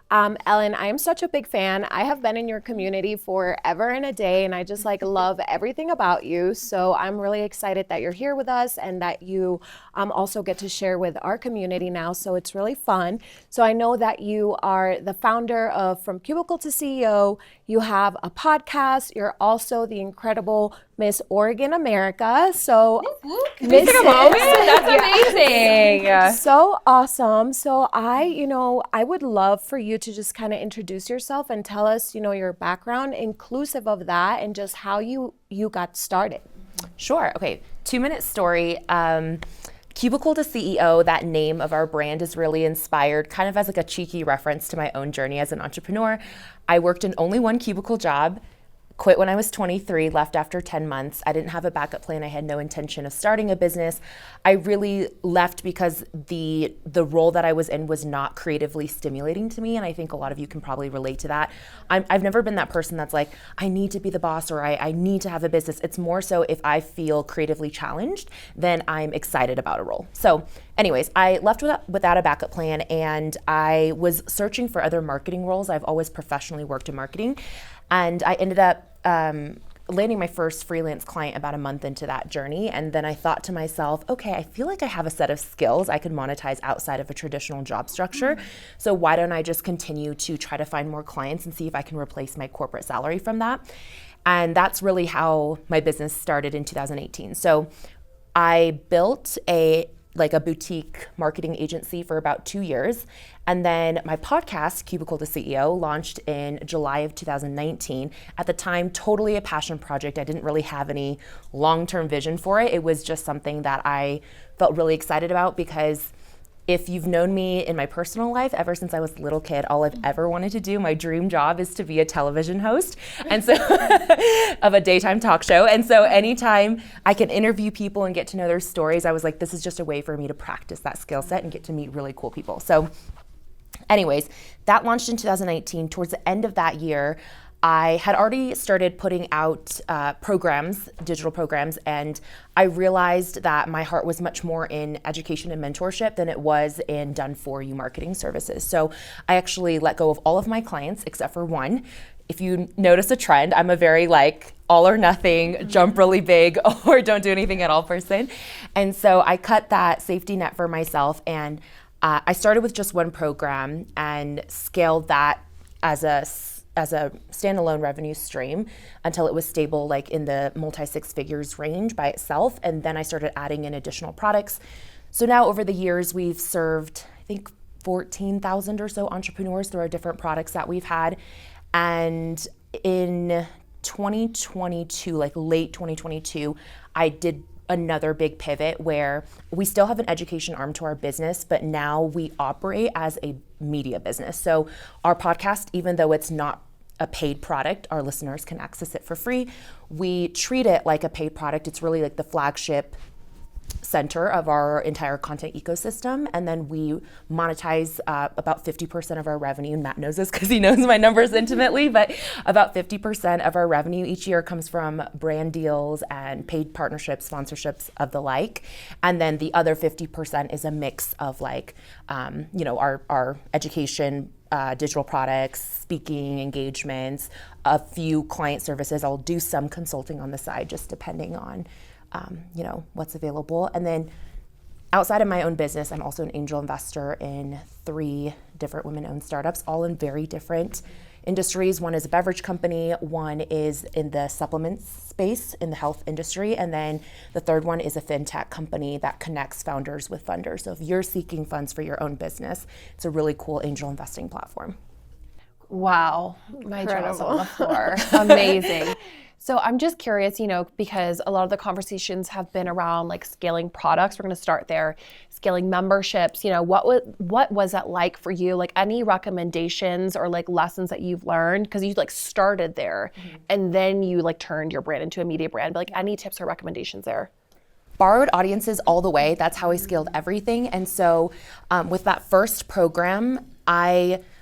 Ellen, I am such a big fan. I have been in your community forever and a day, and I just like love everything about you. So I'm really excited that you're here with us and that you also get to share with our community now. So it's really fun. So I know that you are the founder of From Cubicle to CEO. You have a podcast. You're also the incredible Miss Oregon America. So Can we take a moment? That's amazing. so awesome. So I would love for you to just kind of introduce yourself and tell us, your background inclusive of that and just how you got started. Sure. Okay. 2-minute story. Cubicle to CEO, that name of our brand is really inspired kind of as like a cheeky reference to my own journey as an entrepreneur. I worked in only one cubicle job. Quit when I was 23, left after 10 months. I didn't have a backup plan. I had no intention of starting a business. I really left because the role that I was in was not creatively stimulating to me. And I think a lot of you can probably relate to that. I've never been that person that's like, I need to be the boss or I need to have a business. It's more so if I feel creatively challenged, then I'm excited about a role. So anyways, I left without a backup plan and I was searching for other marketing roles. I've always professionally worked in marketing. And I ended up landing my first freelance client about a month into that journey. And then I thought to myself, okay, I feel like I have a set of skills I could monetize outside of a traditional job structure. So why don't I just continue to try to find more clients and see if I can replace my corporate salary from that? And that's really how my business started in 2018. So I built a boutique marketing agency for about 2 years. And then my podcast, Cubicle to CEO, launched in July of 2019. At the time, totally a passion project. I didn't really have any long-term vision for it. It was just something that I felt really excited about because if you've known me in my personal life, ever since I was a little kid, all I've ever wanted to do, my dream job is to be a television host and so of a daytime talk show. And so anytime I can interview people and get to know their stories, I was like, this is just a way for me to practice that skill set and get to meet really cool people. So anyways, that launched in 2019. Towards the end of that year, I had already started putting out digital programs, and I realized that my heart was much more in education and mentorship than it was in done-for-you marketing services. So I actually let go of all of my clients except for one. If you notice a trend, I'm a very all or nothing, jump really big, or don't do anything at all person. And so I cut that safety net for myself, and I started with just one program and scaled that as a standalone revenue stream until it was stable in the multi-six figures range by itself. And then I started adding in additional products. So now over the years, we've served, I think, 14,000 or so entrepreneurs through our different products that we've had. And in 2022, late 2022, I did another big pivot where we still have an education arm to our business, but now we operate as a media business. So our podcast, even though it's not a paid product, our listeners can access it for free. We treat it like a paid product. It's really the flagship center of our entire content ecosystem. And then we monetize about 50% of our revenue. And Matt knows this because he knows my numbers intimately, but about 50% of our revenue each year comes from brand deals and paid partnerships, sponsorships of the like. And then the other 50% is a mix of our education, digital products, speaking engagements, a few client services. I'll do some consulting on the side, just depending on what's available. And then outside of my own business, I'm also an angel investor in 3 different women-owned startups, all in very different industries. One is a beverage company, one is in the supplements space in the health industry, and then the third one is a fintech company that connects founders with funders. So if you're seeking funds for your own business, it's a really cool angel investing platform. Wow, my jaw's on the floor. Amazing. So I'm just curious, because a lot of the conversations have been around scaling products. We're going to start there. Scaling memberships. What was that like for you? Any recommendations or lessons that you've learned? Because you started there, and then you turned your brand into a media brand. But any tips or recommendations there? Borrowed audiences all the way. That's how I scaled everything. And so with that first program,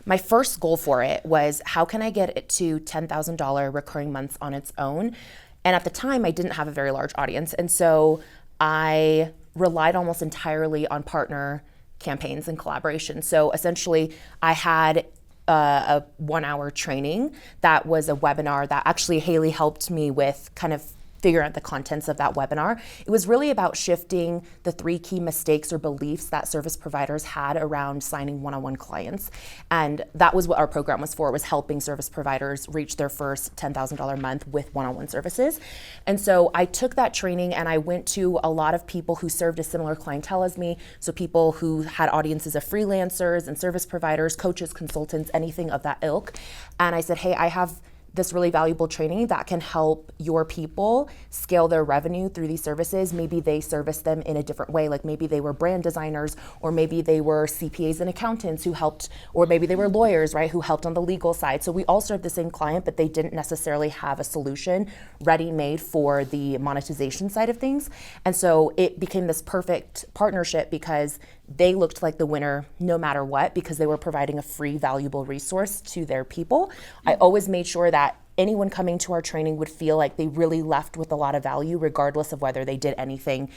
my first goal for it was how can I get it to $10,000 recurring months on its own? And at the time, I didn't have a very large audience. And so I relied almost entirely on partner campaigns and collaborations. So essentially, I had a 1-hour training that was a webinar that actually Haley helped me with kind of figure out the contents of that webinar. It was really about shifting the 3 key mistakes or beliefs that service providers had around signing one-on-one clients. And that was what our program was for, was helping service providers reach their first $10,000 a month with one-on-one services. And so I took that training and I went to a lot of people who served a similar clientele as me. So people who had audiences of freelancers and service providers, coaches, consultants, anything of that ilk. And I said, hey, I have this really valuable training that can help your people scale their revenue through these services. Maybe they service them in a different way, like maybe they were brand designers, or maybe they were CPAs and accountants who helped, or maybe they were lawyers, right, who helped on the legal side. So we all served the same client, but they didn't necessarily have a solution ready-made for the monetization side of things. And so it became this perfect partnership because they looked like the winner no matter what, because they were providing a free, valuable resource to their people. I always made sure that anyone coming to our training would feel like they really left with a lot of value, regardless of whether they did anything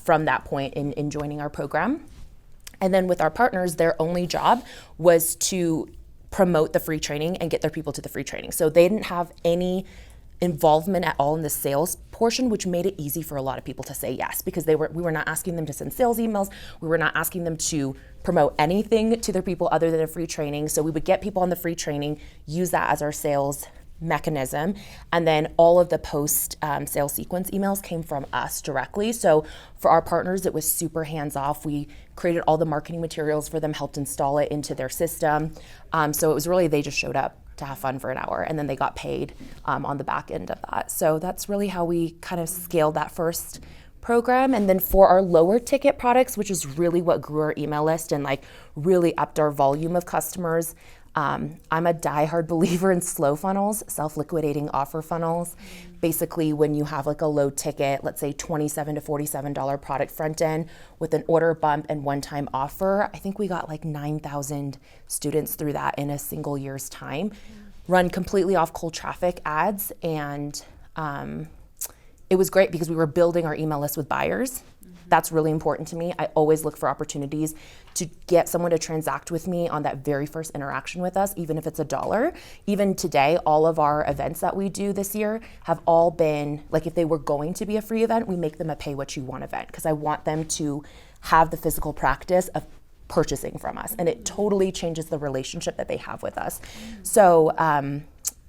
from that point in joining our program. And then with our partners, their only job was to promote the free training and get their people to the free training. So they didn't have any involvement at all in the sales portion, which made it easy for a lot of people to say yes, because we were not asking them to send sales emails. We were not asking them to promote anything to their people other than a free training. So we would get people on the free training, use that as our sales mechanism, and then all of the post sales sequence emails came from us directly. So for our partners, it was super hands off. We created all the marketing materials for them, helped install it into their system. So it was really, they just showed up to have fun for an hour, and then they got paid on the back end of that. So that's really how we kind of scaled that first program. And then for our lower ticket products, which is really what grew our email list and like really upped our volume of customers, I'm a diehard believer in slow funnels, self-liquidating offer funnels. Basically, when you have like a low ticket, let's say $27 to $47 product front end with an order bump and one-time offer, I think we got like 9,000 students through that in a single year's time, run completely off cold traffic ads. And it was great because we were building our email list with buyers. That's really important to me. I always look for opportunities to get someone to transact with me on that very first interaction with us, even if it's $1. Even today, all of our events that we do this year have all been, like if they were going to be a free event, we make them a pay what you want event, because I want them to have the physical practice of purchasing from us. And it totally changes the relationship that they have with us. So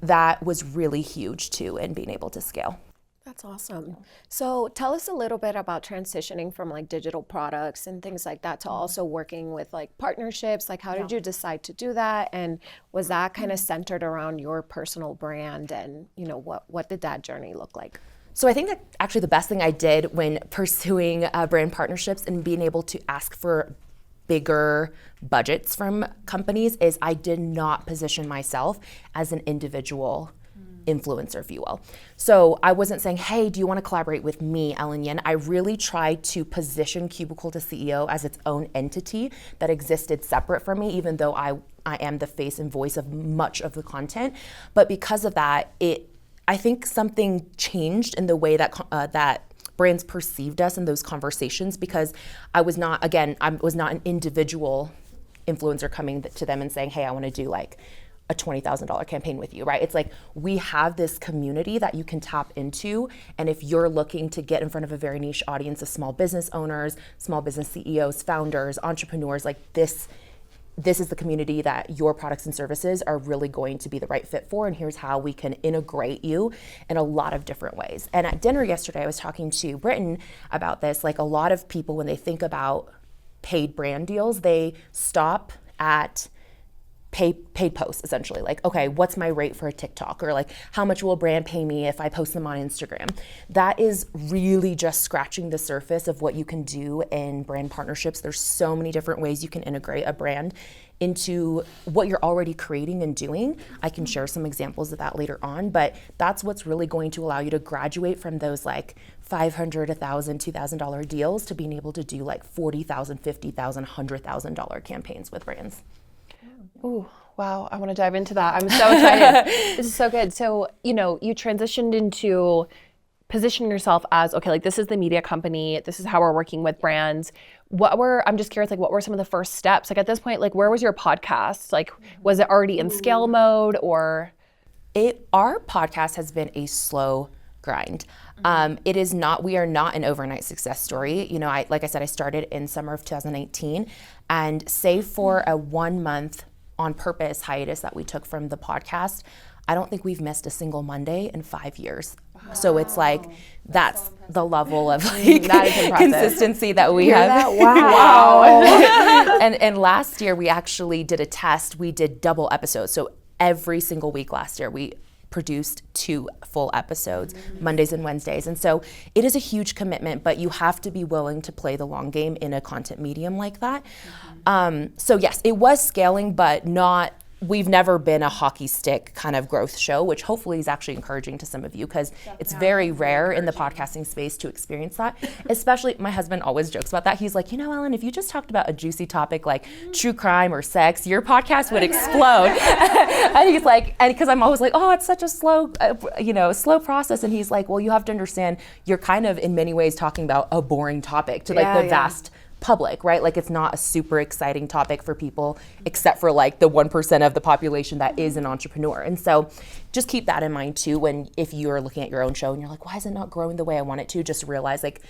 that was really huge too in being able to scale. That's awesome. So tell us a little bit about transitioning from like digital products and things like that to also working with like partnerships. Like how did you decide to do that? And was that kind of centered around your personal brand? And you know, what did that journey look like? So I think that actually the best thing I did when pursuing brand partnerships and being able to ask for bigger budgets from companies is I did not position myself as an individual influencer, if you will. So I wasn't saying, hey, do you want to collaborate with me, Ellen Yin? I really tried to position Cubicle to CEO as its own entity that existed separate from me, even though I am the face and voice of much of the content. But because of that, I think something changed in the way that that brands perceived us in those conversations, because I was not an individual influencer coming to them and saying, hey, I want to do like a $20,000 campaign with you, right? It's like we have this community that you can tap into, and if you're looking to get in front of a very niche audience of small business owners, small business CEOs, founders, entrepreneurs, like this is the community that your products and services are really going to be the right fit for, and here's how we can integrate you in a lot of different ways. And at dinner yesterday, I was talking to Britton about this. Like a lot of people, when they think about paid brand deals, they stop at paid posts, essentially. Like, okay, what's my rate for a TikTok? Or like, how much will a brand pay me if I post them on Instagram? That is really just scratching the surface of what you can do in brand partnerships. There's so many different ways you can integrate a brand into what you're already creating and doing. I can share some examples of that later on, but that's what's really going to allow you to graduate from those like $500, $1,000, $2,000 deals to being able to do like $40,000, $50,000, $100,000 campaigns with brands. Ooh, wow. I want to dive into that. I'm so excited. This is so good. So, you know, you transitioned into positioning yourself as, okay, like this is the media company. This is how we're working with brands. I'm just curious, like, what were some of the first steps? Like, at this point, like, where was your podcast? Like, was it already in scale mode, or? Our podcast has been a slow grind. It is not, we are not an overnight success story. You know, like I said, I started in summer of 2018, and save for a 1 month on purpose hiatus that we took from the podcast, I don't think we've missed a single Monday in 5 years. Wow. So it's like, that's the level of like that is impressive. Consistency that we have. That? Wow. And last year we actually did a test. We did double episodes. So every single week last year we produced 2 full episodes, Mondays and Wednesdays. And so it is a huge commitment, but you have to be willing to play the long game in a content medium like that. So yes, it was scaling, but not, we've never been a hockey stick kind of growth show, which hopefully is actually encouraging to some of you, because it's very rare in the podcasting space to experience that. Especially, my husband always jokes about that. He's like, you know, Ellen, if you just talked about a juicy topic like true crime or sex, your podcast would explode. And he's like, and because I'm always like, oh, it's such a slow, slow process. And he's like, well, you have to understand, you're kind of in many ways talking about a boring topic to like the vast public, right? Like, it's not a super exciting topic for people, except for like the 1% of the population that is an entrepreneur. And so just keep that in mind too, if you're looking at your own show and you're like, why is it not growing the way I want it to? Just realize, like,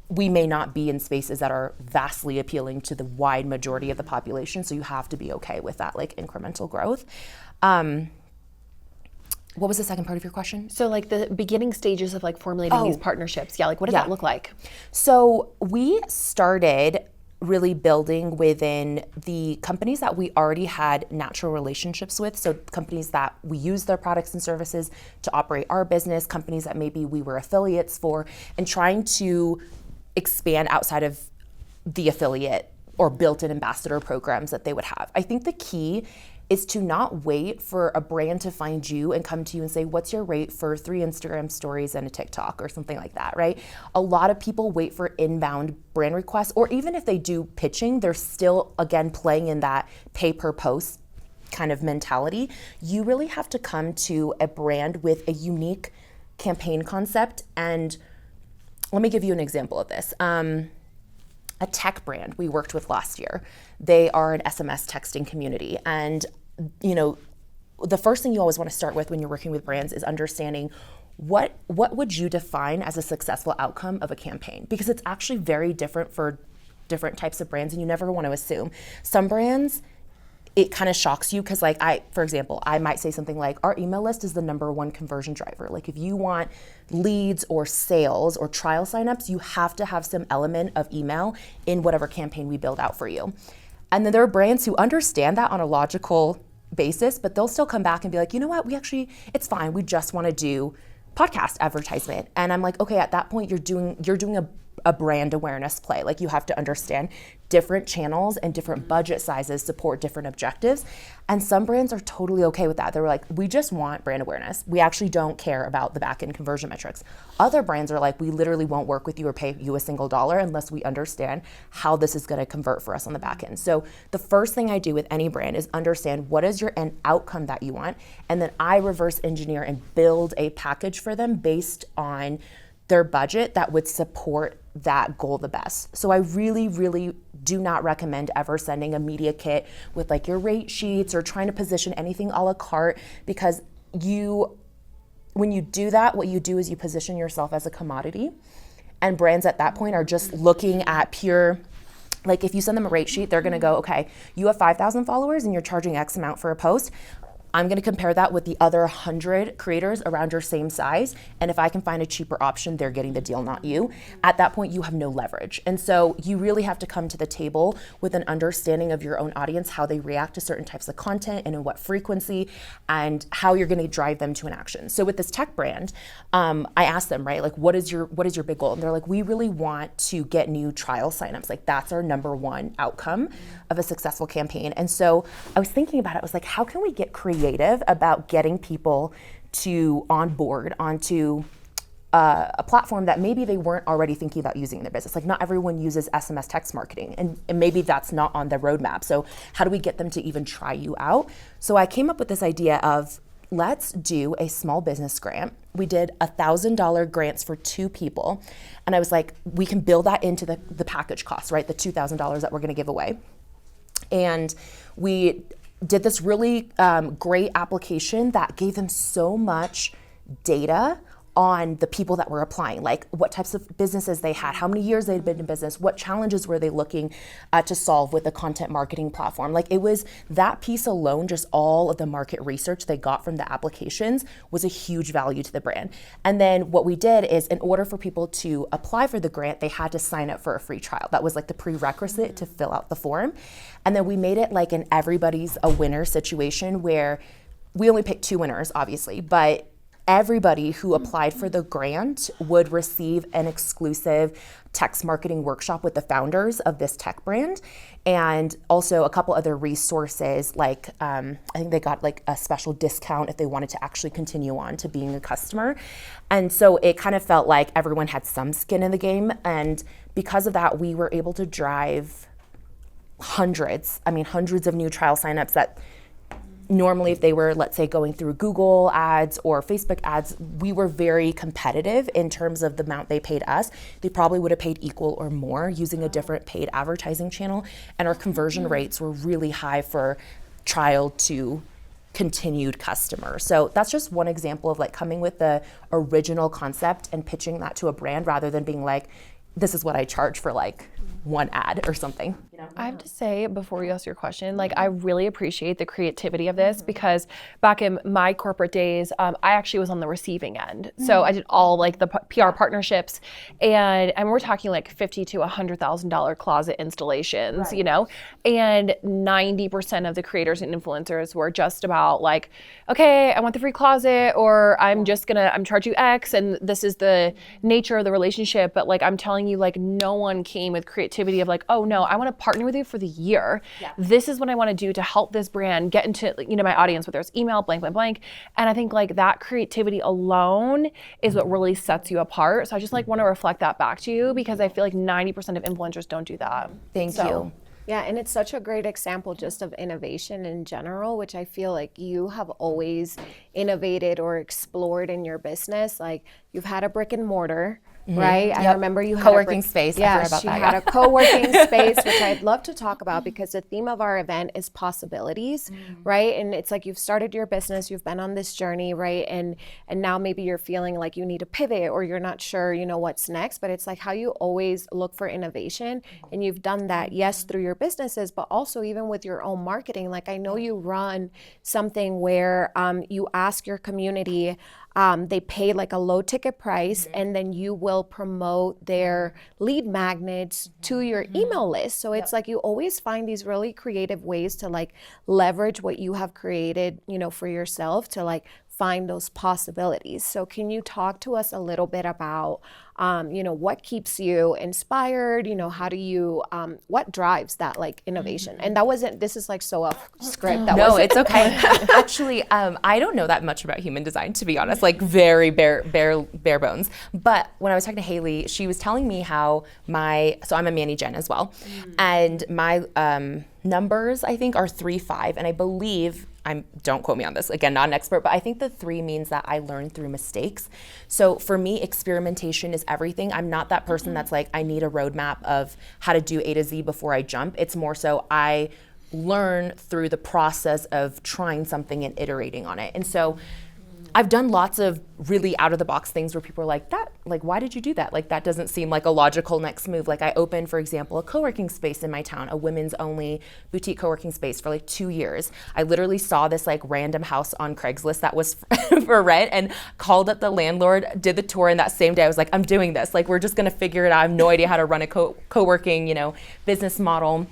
we may not be in spaces that are vastly appealing to the wide majority of the population. So you have to be okay with that, like, incremental growth. What was the second part of your question? So, like, the beginning stages of like formulating these partnerships. Yeah, like, what does that look like? So we started really building within the companies that we already had natural relationships with. So companies that we use their products and services to operate our business, companies that maybe we were affiliates for, and trying to expand outside of the affiliate or built-in ambassador programs that they would have. I think the key is to not wait for a brand to find you and come to you and say, what's your rate for 3 Instagram stories and a TikTok or something like that, right? A lot of people wait for inbound brand requests, or even if they do pitching, they're still, again, playing in that pay per post kind of mentality. You really have to come to a brand with a unique campaign concept. And let me give you an example of this. A tech brand we worked with last year. They are an SMS texting community. And, you know, the first thing you always want to start with when you're working with brands is understanding what would you define as a successful outcome of a campaign? Because it's actually very different for different types of brands, and you never want to assume. Some brands, it kind of shocks you because, like, for example, I might say something like, our email list is the #1 conversion driver. Like, if you want leads or sales or trial signups, you have to have some element of email in whatever campaign we build out for you. And then there are brands who understand that on a logical basis, but they'll still come back and be like, you know what, it's fine. We just want to do podcast advertisement. And I'm like, okay, at that point, you're doing a brand awareness play. Like, you have to understand different channels and different budget sizes support different objectives. And some brands are totally okay with that. They're like, we just want brand awareness. We actually don't care about the back end conversion metrics. Other brands are like, we literally won't work with you or pay you a single dollar unless we understand how this is going to convert for us on the back end. So the first thing I do with any brand is understand what is your end outcome that you want. And then I reverse engineer and build a package for them based on their budget that would support that goal the best. So I really, really do not recommend ever sending a media kit with like your rate sheets or trying to position anything a la carte, because when you do that, what you do is you position yourself as a commodity, and brands at that point are just looking at pure, like, if you send them a rate sheet, they're gonna go, okay, you have 5,000 followers and you're charging X amount for a post. I'm going to compare that with the other 100 creators around your same size. And if I can find a cheaper option, they're getting the deal, not you. At that point, you have no leverage. And so you really have to come to the table with an understanding of your own audience, how they react to certain types of content and in what frequency, and how you're going to drive them to an action. So with this tech brand, I asked them, right, like, what is your big goal? And they're like, we really want to get new trial signups. Like, that's our #1 outcome of a successful campaign. And so I was thinking about it. I was like, how can we get creative about getting people to onboard onto a platform that maybe they weren't already thinking about using in their business? Like, not everyone uses SMS text marketing, and maybe that's not on the roadmap. So how do we get them to even try you out? So I came up with this idea of let's do a small business grant. We did $1,000 grants for 2 people. And I was like, we can build that into the package cost, right? The $2,000 that we're gonna give away. And we did this really great application that gave them so much data on the people that were applying, like what types of businesses they had, how many years they'd been in business, what challenges were they looking to solve with the content marketing platform. Like it was that piece alone, just all of the market research they got from the applications was a huge value to the brand. And then what we did is, in order for people to apply for the grant, they had to sign up for a free trial. That was like the prerequisite to fill out the form. And then we made it like an everybody's a winner situation where we only picked 2 winners, obviously, but everybody who applied for the grant would receive an exclusive text marketing workshop with the founders of this tech brand, and also a couple other resources, like I think they got like a special discount if they wanted to actually continue on to being a customer. And so it kind of felt like everyone had some skin in the game, and because of that, we were able to drive hundreds of new trial signups that normally, if they were, let's say, going through Google ads or Facebook ads, we were very competitive in terms of the amount they paid us. They probably would have paid equal or more using a different paid advertising channel. And our conversion rates were really high for trial to continued customers. So that's just one example of like coming with the original concept and pitching that to a brand rather than being like, this is what I charge for like one ad or something. You know? I have to say, before you ask your question, like I really appreciate the creativity of this, because back in my corporate days, I actually was on the receiving end. So I did all like the PR partnerships, and we're talking like $50,000 to $100,000 closet installations, you know, and 90% of the creators and influencers were just about like, okay, I want the free closet, or I'm charge you X, and this is the nature of the relationship. But like, I'm telling you, like, no one came with creativity of like, oh no, I want to partner with you for the year. Yeah. This is what I want to do to help this brand get into, you know, my audience, whether it's email, blank, blank, blank. And I think like that creativity alone is what really sets you apart. So I just like want to reflect that back to you, because I feel like 90% of influencers don't do that. Thank you. Yeah, and it's such a great example just of innovation in general, which I feel like you have always innovated or explored in your business. Like you've had a brick and mortar, right? Yep. I remember you had co-working space. Yeah, I forgot about she that. had a co-working space, which I'd love to talk about, because the theme of our event is possibilities, right? And it's like you've started your business, you've been on this journey, right? And now maybe you're feeling like you need to pivot, or you're not sure, you know, what's next. But it's like how you always look for innovation, and you've done that, yes, through your businesses, but also even with your own marketing. Like I know you run something where you ask your community. They pay like a low ticket price, and then you will promote their lead magnets to your email list. So it's like you always find these really creative ways to like leverage what you have created, you know, for yourself to like find those possibilities. So can you talk to us a little bit about, you know, what keeps you inspired? You know, how do you, what drives that like innovation? And this is like so off script. No, it's okay. Actually, I don't know that much about human design, to be honest, like very bare bones. But when I was talking to Haley, she was telling me how so I'm a Manny Gen as well. And my numbers, I think, are 3, 5. And I believe, don't quote me on this, again, not an expert, but I think the 3 means that I learn through mistakes. So for me, experimentation is everything. I'm not that person that's like, I need a roadmap of how to do A to Z before I jump. It's more so I learn through the process of trying something and iterating on it. And so I've done lots of really out of the box things where people are like, why did you do that? Like, that doesn't seem like a logical next move. Like I opened, for example, a co-working space in my town, a women's only boutique co-working space for like 2 years. I literally saw this like random house on Craigslist that was for rent and called up the landlord, did the tour, and that same day I was like, I'm doing this. Like, we're just gonna figure it out. I have no idea how to run a co-working, you know, business model.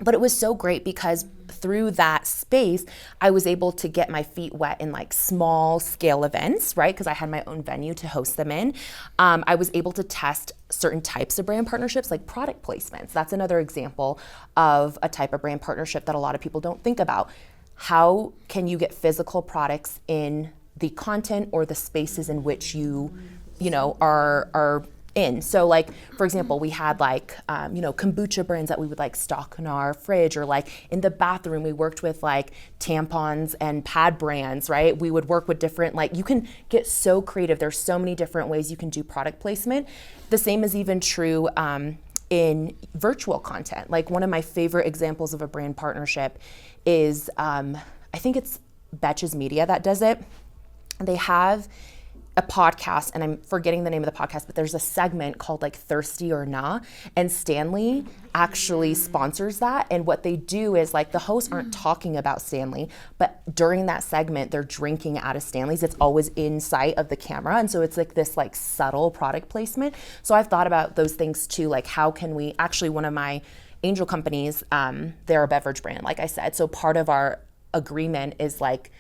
But it was so great because through that space, I was able to get my feet wet in like small scale events, right? Because I had my own venue to host them in. I was able to test certain types of brand partnerships, like product placements. That's another example of a type of brand partnership that a lot of people don't think about. How can you get physical products in the content or the spaces in which you know, are in. So like, for example, we had like, kombucha brands that we would like stock in our fridge, or like in the bathroom, we worked with like tampons and pad brands, right? We would work with different, like you can get so creative. There's so many different ways you can do product placement. The same is even true in virtual content. Like one of my favorite examples of a brand partnership is, I think it's Betches Media that does it. They have a podcast, and I'm forgetting the name of the podcast, but there's a segment called like Thirsty or Nah, and Stanley actually sponsors that. And what they do is like the hosts aren't talking about Stanley, but during that segment, they're drinking out of Stanley's. It's always in sight of the camera. And so it's like this like subtle product placement. So I've thought about those things too, like how can we, actually one of my angel companies, they're a beverage brand, like I said. So part of our agreement is like,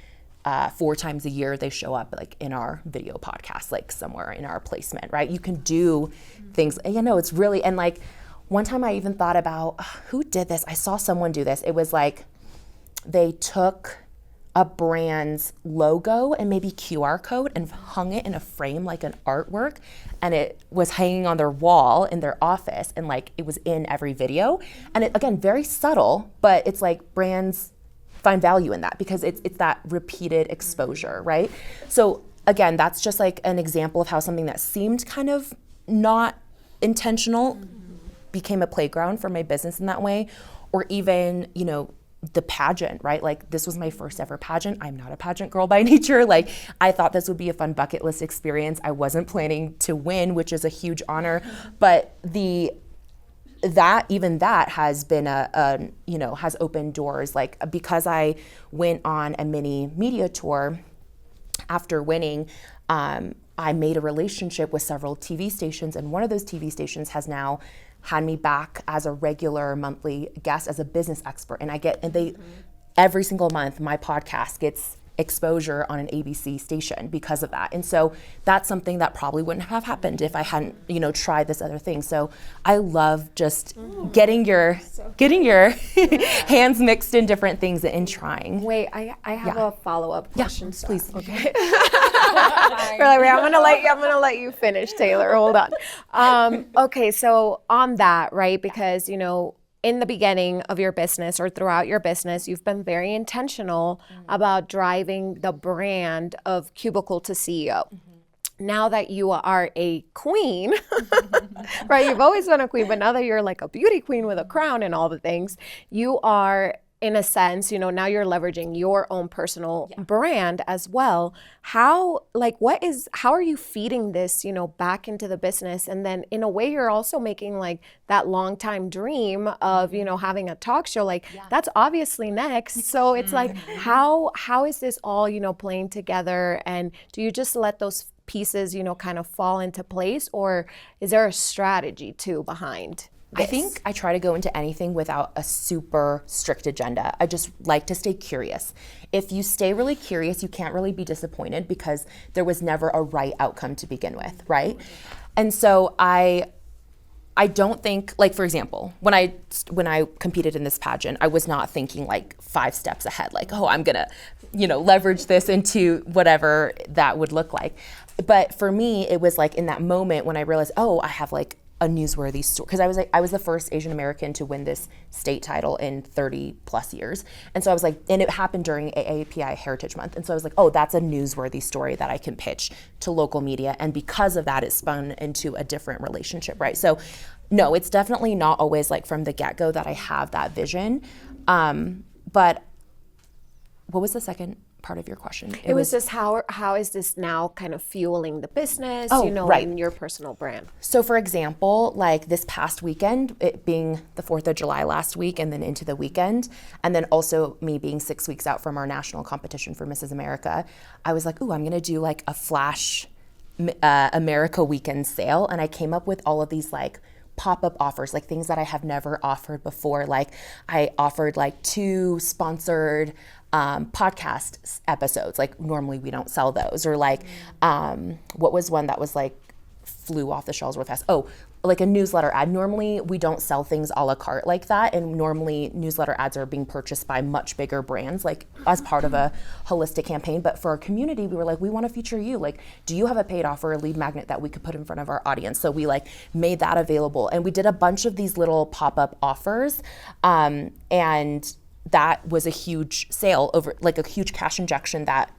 4 times a year they show up like in our video podcast, like somewhere in our placement, right? You can do things, it's really, and like one time I even thought about, who did this? I saw someone do this. It was like they took a brand's logo and maybe QR code and hung it in a frame like an artwork, and it was hanging on their wall in their office, and like it was in every video. And it, again, very subtle, but it's like brands find value in that because it's that repeated exposure, right? So again, that's just like an example of how something that seemed kind of not intentional became a playground for my business in that way. Or even, the pageant, right? Like this was my first ever pageant. I'm not a pageant girl by nature. Like I thought this would be a fun bucket list experience. I wasn't planning to win, which is a huge honor, but that has been has opened doors. Like because I went on a mini media tour after winning, I made a relationship with several TV stations, and one of those TV stations has now had me back as a regular monthly guest as a business expert. And every single month my podcast gets exposure on an ABC station because of that. And so that's something that probably wouldn't have happened if I hadn't, tried this other thing. So I love just getting your hands mixed in different things and trying. Wait, I have a follow-up question. Yeah, please. Okay. I'm gonna let you finish, Taylor. Hold on. Okay, so on that, right? Because in the beginning of your business or throughout your business, you've been very intentional about driving the brand of Cubicle to CEO. Now that you are a queen, right? You've always been a queen, but now that you're like a beauty queen with a crown and all the things, you are, in a sense, now you're leveraging your own personal brand as well. How are you feeding this, back into the business? And then in a way, you're also making like that long time dream of, having a talk show, like that's obviously next. So it's like, how is this all, playing together? And do you just let those pieces, kind of fall into place, or is there a strategy too behind this? I think I try to go into anything without a super strict agenda. I just like to stay curious. If you stay really curious, you can't really be disappointed because there was never a right outcome to begin with, right? And so I don't think, like for example, when I competed in this pageant, I was not thinking like 5 steps ahead, like, oh, I'm gonna, leverage this into whatever that would look like. But for me, it was like in that moment when I realized, oh, I have like a newsworthy story, because I was the first Asian American to win this state title in 30 plus years. And so I was like, and it happened during AAPI Heritage Month. And so I was like, oh, that's a newsworthy story that I can pitch to local media. And because of that, it spun into a different relationship, right? So no, it's definitely not always like from the get-go that I have that vision. But what was the second part of your question? It was just how is this now kind of fueling the business, right. and your personal brand? So for example, like this past weekend, it being the 4th of July last week and then into the weekend, and then also me being 6 weeks out from our national competition for Mrs. America, I was like, ooh, I'm gonna do like a flash America weekend sale. And I came up with all of these like pop-up offers, like things that I have never offered before. Like I offered like 2 sponsored podcast episodes. Like normally we don't sell those. Or like, what was one that was like flew off the shelves real fast? Oh, like a newsletter ad. Normally we don't sell things a la carte like that, and normally newsletter ads are being purchased by much bigger brands like as part of a holistic campaign. But for our community, we were like, we want to feature you. Like, do you have a paid offer, a lead magnet that we could put in front of our audience? So we like made that available, and we did a bunch of these little pop-up offers, and that was a huge sale, over like a huge cash injection that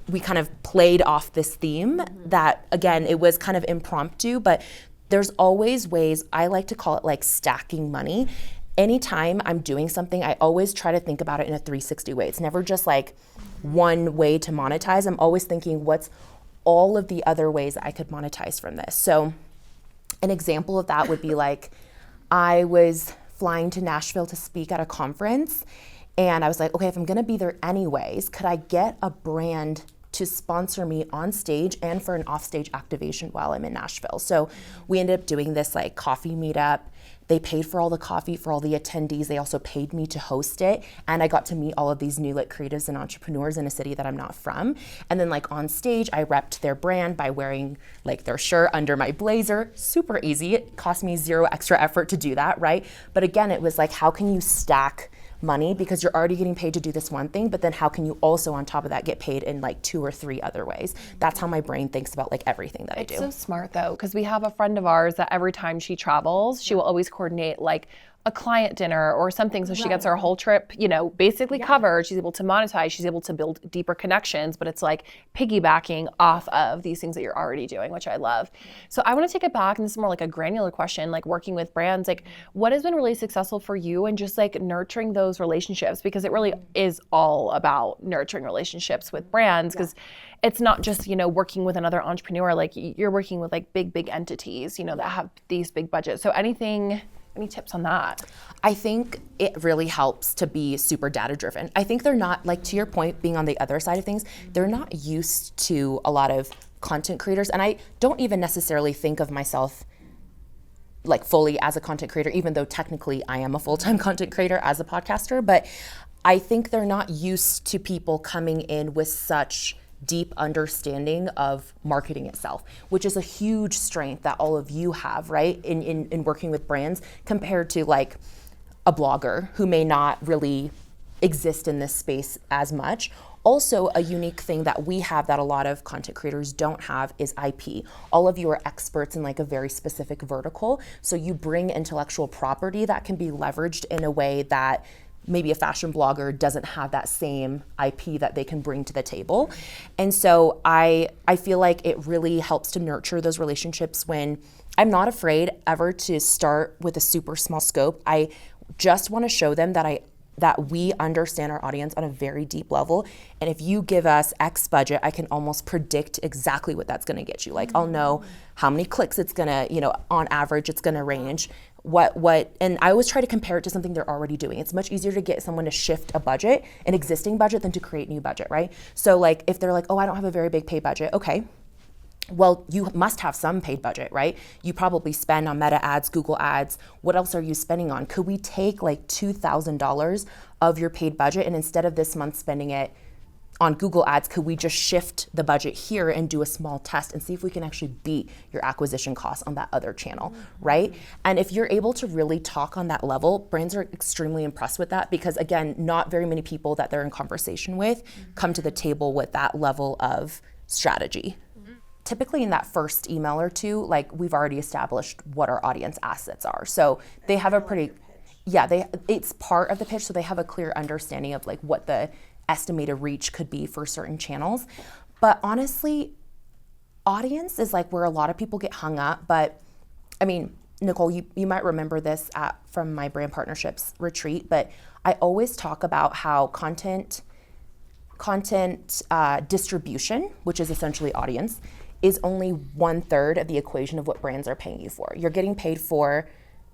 we kind of played off this theme that, again, it was kind of impromptu, but there's always ways. I like to call it like stacking money. Anytime I'm doing something, I always try to think about it in a 360 way. It's never just like one way to monetize. I'm always thinking, what's all of the other ways I could monetize from this? So an example of that would be like, I was flying to Nashville to speak at a conference, and I was like, okay, if I'm gonna be there anyways, could I get a brand to sponsor me on stage and for an offstage activation while I'm in Nashville? So we ended up doing this like coffee meetup. They paid for all the coffee for all the attendees. They also paid me to host it. And I got to meet all of these new like creatives and entrepreneurs in a city that I'm not from. And then like on stage, I repped their brand by wearing like their shirt under my blazer. Super easy. It cost me zero extra effort to do that, right? But again, it was like, how can you stack money, because you're already getting paid to do this one thing, but then how can you also on top of that get paid in like 2 or 3 other ways? That's how my brain thinks about like everything that I do. It's so smart though, because we have a friend of ours that every time she travels, she will always coordinate like a client dinner or something, so she gets her whole trip, you know, basically covered. She's able to monetize, she's able to build deeper connections, but it's like piggybacking off of these things that you're already doing, which I love. So I want to take it back, and this is more like a granular question, like working with brands, like what has been really successful for you and just like nurturing those relationships? Because it really is all about nurturing relationships with brands, because it's not just, you know, working with another entrepreneur, like you're working with like big entities, you know, that have these big budgets. So any tips on that? I think it really helps to be super data driven. I think they're not, like to your point, being on the other side of things, they're not used to a lot of content creators. And I don't even necessarily think of myself like fully as a content creator, even though technically I am a full-time content creator as a podcaster. But I think they're not used to people coming in with such deep understanding of marketing itself, which is a huge strength that all of you have, right? In working with brands compared to like a blogger who may not really exist in this space as much. Also, a unique thing that we have that a lot of content creators don't have is IP. All of you are experts in like a very specific vertical. So you bring intellectual property that can be leveraged in a way that maybe a fashion blogger doesn't have that same IP that they can bring to the table. And so I feel like it really helps to nurture those relationships when I'm not afraid ever to start with a super small scope. I just want to show them that we understand our audience on a very deep level. And if you give us X budget, I can almost predict exactly what that's gonna get you. Like I'll know how many clicks it's gonna, you know, on average it's gonna range. And I always try to compare it to something they're already doing. It's much easier to get someone to shift a budget, an existing budget, than to create new budget, right? So like if they're like, oh, I don't have a very big paid budget, okay. Well, you must have some paid budget, right? You probably spend on Meta ads, Google ads. What else are you spending on? Could we take like $2,000 of your paid budget, and instead of this month spending it on Google ads, could we just shift the budget here and do a small test and see if we can actually beat your acquisition costs on that other channel, right? And if you're able to really talk on that level, brands are extremely impressed with that, because again, not very many people that they're in conversation with come to the table with that level of strategy. Typically in that first email or two, like we've already established what our audience assets are. So they have a pretty, it's part of the pitch, so they have a clear understanding of like what the estimated reach could be for certain channels. But honestly, audience is like where a lot of people get hung up. But I mean, Nicole, you might remember this from my brand partnerships retreat, but I always talk about how content distribution, which is essentially audience, is only 1/3 of the equation of what brands are paying you for. You're getting paid for,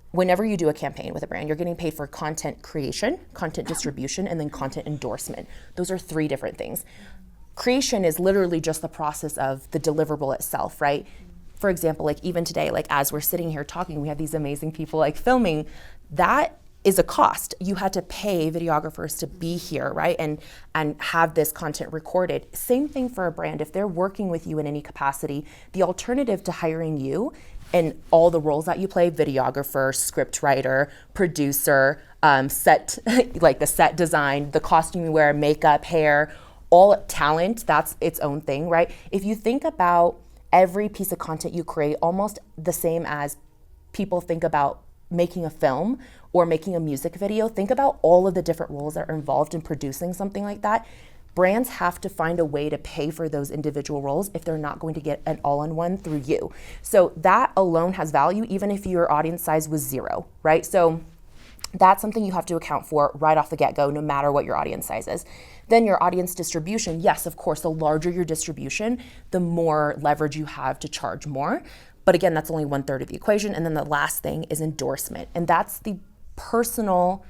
whenever you do a campaign with a brand, you're getting paid for content creation, content distribution, and then content endorsement. Those are 3 different things. Creation is literally just the process of the deliverable itself, right? For example, like even today, like as we're sitting here talking, we have these amazing people like filming. That is a cost. You had to pay videographers to be here, right? And have this content recorded. Same thing for a brand. If they're working with you in any capacity, the alternative to hiring you and all the roles that you play, videographer, script writer, producer, set, like the set design, the costume you wear, makeup, hair, all talent, that's its own thing, right? If you think about every piece of content you create almost the same as people think about making a film or making a music video, think about all of the different roles that are involved in producing something like that. Brands have to find a way to pay for those individual roles if they're not going to get an all-in-one through you. So that alone has value, even if your audience size was 0, right? So that's something you have to account for right off the get-go, no matter what your audience size is. Then your audience distribution, yes, of course, the larger your distribution, the more leverage you have to charge more. But again, that's only 1/3 of the equation. And then the last thing is endorsement. And that's the personal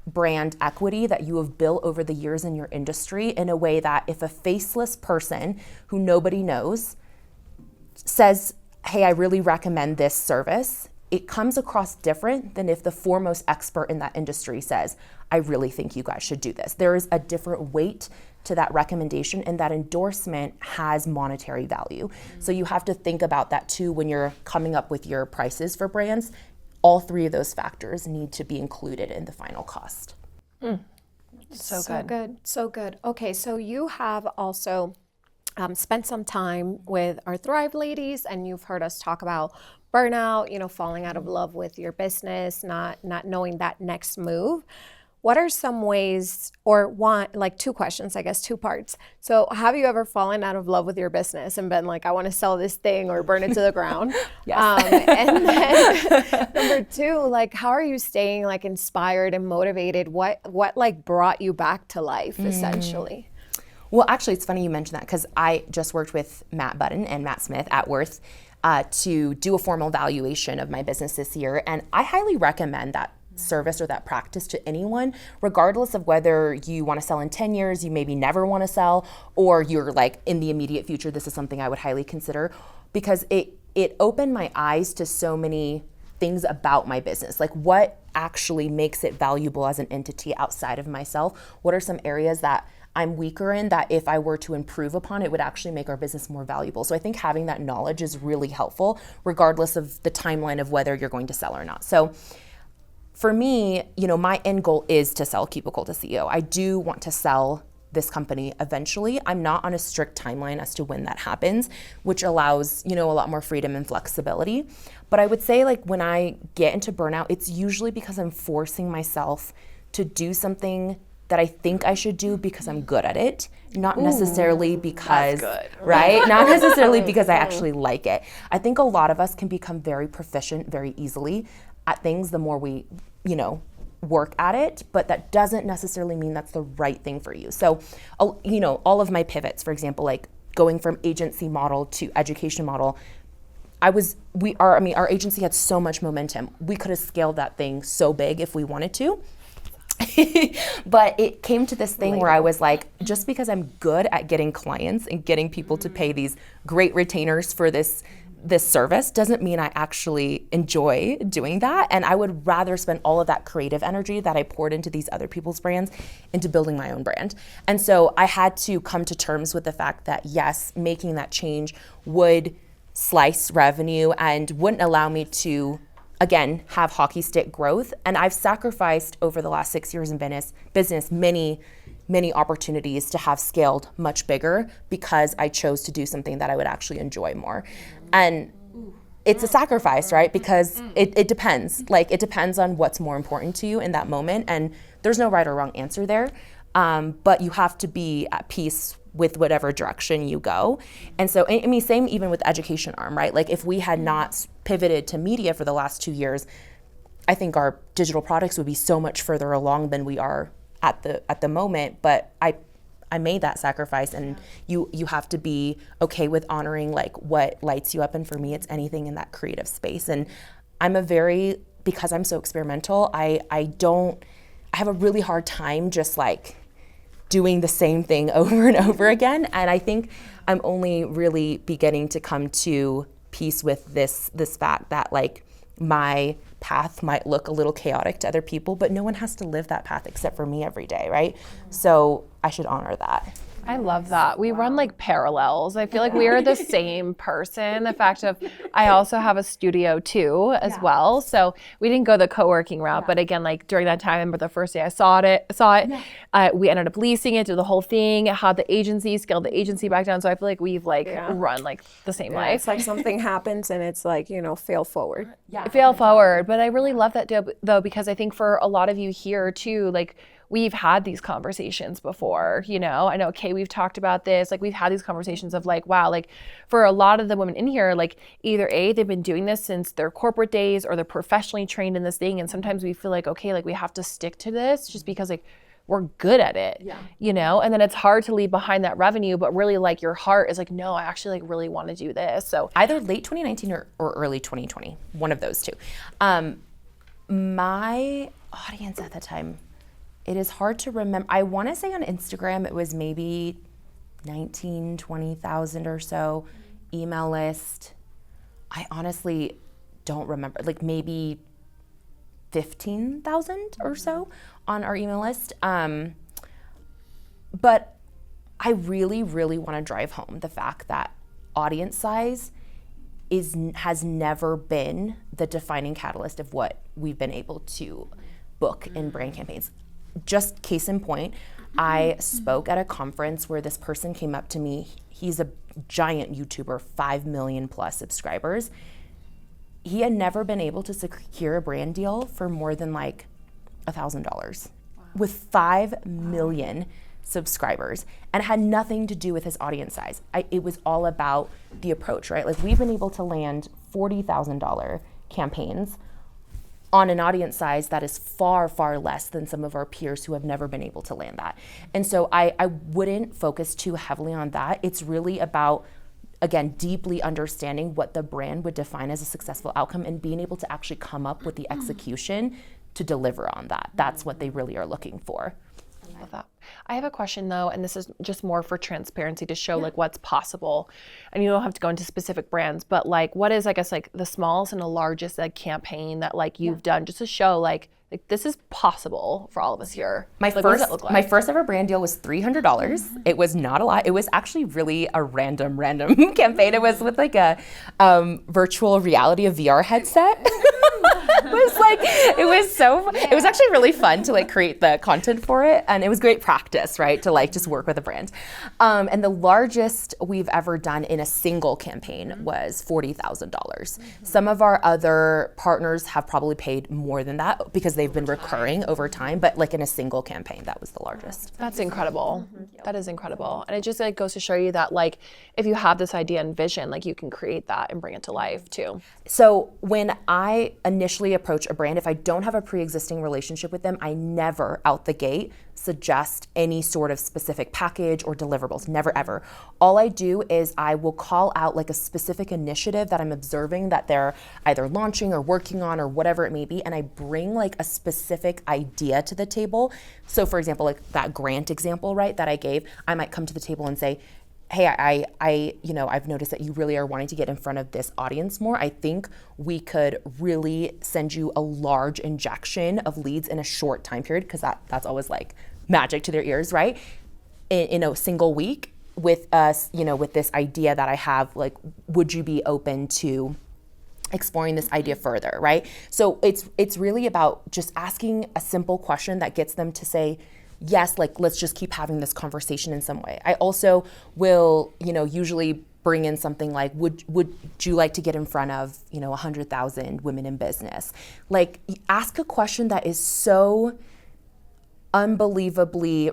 brand equity that you have built over the years in your industry in a way that if a faceless person who nobody knows says, hey, I really recommend this service, it comes across different than if the foremost expert in that industry says, I really think you guys should do this. There is a different weight to that recommendation, and that endorsement has monetary value. So you have to think about that too when you're coming up with your prices for brands. All 3 of those factors need to be included in the final cost. So good. So good. Okay, so you have also spent some time with our Thrive ladies, and you've heard us talk about burnout, falling out of love with your business, not knowing that next move. What are some ways, or like 2 questions, I guess, 2 parts. So have you ever fallen out of love with your business and been like, I want to sell this thing or burn it to the ground? Yes. And then number 2, like, how are you staying like inspired and motivated? What like brought you back to life essentially? Well, actually, it's funny you mentioned that because I just worked with Matt Button and Matt Smith at Worth to do a formal valuation of my business this year. And I highly recommend that service or that practice to anyone, regardless of whether you want to sell in 10 years, you maybe never want to sell, or you're like in the immediate future, this is something I would highly consider, because it opened my eyes to so many things about my business. Like, what actually makes it valuable as an entity outside of myself? What are some areas that I'm weaker in that if I were to improve upon, it would actually make our business more valuable? So I think having that knowledge is really helpful, regardless of the timeline of whether you're going to sell or not. So for me, my end goal is to sell Cubicle to CEO. I do want to sell this company eventually. I'm not on a strict timeline as to when that happens, which allows, a lot more freedom and flexibility. But I would say, like, when I get into burnout, it's usually because I'm forcing myself to do something that I think I should do because I'm good at it, not necessarily because, right? Not necessarily because I actually like it. I think a lot of us can become very proficient very easily at things the more we, work at it, but that doesn't necessarily mean that's the right thing for you. So, all of my pivots, for example, like going from agency model to education model, our agency had so much momentum. We could have scaled that thing so big if we wanted to. But it came to this thing where I was like, just because I'm good at getting clients and getting people to pay these great retainers for this service doesn't mean I actually enjoy doing that. And I would rather spend all of that creative energy that I poured into these other people's brands into building my own brand. And so I had to come to terms with the fact that, yes, making that change would slice revenue and wouldn't allow me to, again, have hockey stick growth. And I've sacrificed over the last 6 years in business many opportunities to have scaled much bigger because I chose to do something that I would actually enjoy more. And it's a sacrifice, right? Because it depends. Like, it depends on what's more important to you in that moment. And there's no right or wrong answer there. But you have to be at peace with whatever direction you go. And so, I mean, same even with education arm, right? Like, if we had not pivoted to media for the last 2 years, I think our digital products would be so much further along than we are at the moment. But I made that sacrifice, and you have to be okay with honoring like what lights you up. And for me, it's anything in that creative space. And because I'm so experimental, I have a really hard time just like doing the same thing over and over again. And I think I'm only really beginning to come to peace with this fact that, like, my path might look a little chaotic to other people, but no one has to live that path except for me every day, right? So I should honor that. I love that. We run like parallels. I feel like we are the same person. The fact of, I also have a studio too as well. So we didn't go the co-working route, but again, like during that time, I remember the first day I saw it, we ended up leasing it, did the whole thing, had the agency, scaled the agency back down. So I feel like we've like run like the same life. It's like something happens and it's like, fail forward. Fail forward. But I really love that though, because I think for a lot of you here too, like we've had these conversations before, I know, Kay, we've talked about this, like we've had these conversations of like, wow, like for a lot of the women in here, like either they've been doing this since their corporate days or they're professionally trained in this thing. And sometimes we feel like, okay, like we have to stick to this just because like we're good at it, and then it's hard to leave behind that revenue, but really like your heart is like, no, I actually like really want to do this. So either late 2019 or early 2020, one of those two. My audience at the time, it is hard to remember. I want to say on Instagram, it was maybe 19, 20,000 or so. Email list, I honestly don't remember, like maybe 15,000 or so on our email list. But I really, really want to drive home the fact that audience size has never been the defining catalyst of what we've been able to book in brand campaigns. Just case in point, I spoke at a conference where this person came up to me. He's a giant YouTuber, 5 million plus subscribers. He had never been able to secure a brand deal for more than like $1,000 with 5 million subscribers, and it had nothing to do with his audience size. It was all about the approach, right? Like we've been able to land $40,000 campaigns on an audience size that is far, far less than some of our peers who have never been able to land that. And so I wouldn't focus too heavily on that. It's really about, again, deeply understanding what the brand would define as a successful outcome and being able to actually come up with the execution to deliver on that. That's what they really are looking for. I love that. I have a question though, and this is just more for transparency to show like what's possible. And you don't have to go into specific brands, but like what is, I guess, like the smallest and the largest like campaign that like you've done just to show like this is possible for all of us here. My first ever brand deal was $300. It was not a lot. It was actually really a random campaign. It was with like a virtual reality, a VR headset. It was actually really fun to like create the content for it, and it was great practice, right, to like just work with a brand. And the largest we've ever done in a single campaign was $40,000. Some of our other partners have probably paid more than that because they've been recurring over time, but like in a single campaign, that was the largest. That's incredible. That is incredible. And it just like goes to show you that like if you have this idea and vision, like you can create that and bring it to life too. So when I initially approach a brand, if I don't have a pre-existing relationship with them, I never out the gate suggest any sort of specific package or deliverables, never ever. All I do is I will call out like a specific initiative that I'm observing that they're either launching or working on or whatever it may be, and I bring like a specific idea to the table. So for example, like that grant example, right, that I gave, I might come to the table and say, hey, I've noticed that you really are wanting to get in front of this audience more. I think we could really send you a large injection of leads in a short time period, because that's always like magic to their ears, right? In a single week with us, with this idea that I have, like, would you be open to exploring this idea further, right? So it's really about just asking a simple question that gets them to say, yes, like let's just keep having this conversation in some way. I also will, usually bring in something like, would you like to get in front of, 100,000 women in business? Like, ask a question that is so unbelievably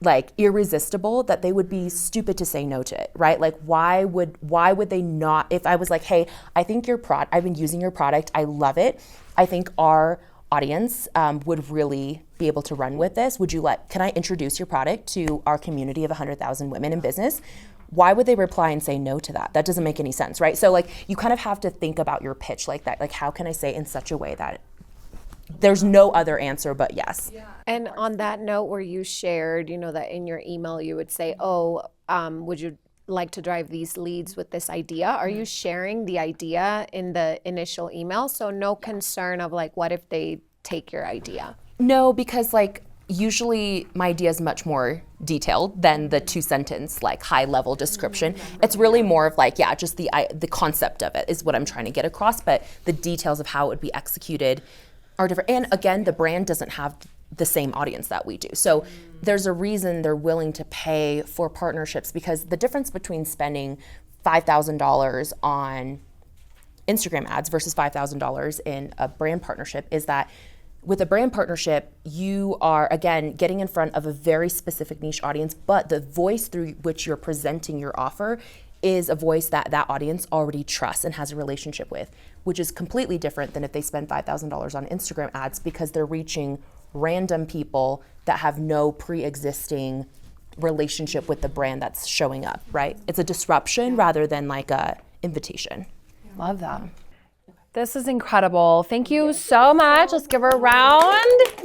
like irresistible that they would be stupid to say no to it, right? Like why would they not? If I was like, hey, I think I've been using your product, I love it. I think our audience would really be able to run with this. Can I introduce your product to our community of 100,000 women in business? Why would they reply and say no to that? That doesn't make any sense, right? So like you kind of have to think about your pitch like that. Like how can I say it in such a way that there's no other answer but yes. Yeah. And on that note where you shared, that in your email you would say, would you like to drive these leads with this idea, are you sharing the idea in the initial email? So no concern of like, what if they take your idea? No, because like usually my idea is much more detailed than the 2-sentence like high level description. It's really more of like, yeah, just the concept of it is what I'm trying to get across, but the details of how it would be executed are different. And again, the brand doesn't have the same audience that we do. So there's a reason they're willing to pay for partnerships, because the difference between spending $5,000 on Instagram ads versus $5,000 in a brand partnership is that with a brand partnership, you are, again, getting in front of a very specific niche audience, but the voice through which you're presenting your offer is a voice that that audience already trusts and has a relationship with, which is completely different than if they spend $5,000 on Instagram ads, because they're reaching random people that have no pre-existing relationship with the brand that's showing up, right? It's a disruption rather than like a invitation. Love that. This is incredible. Thank you so much. Let's give her a round.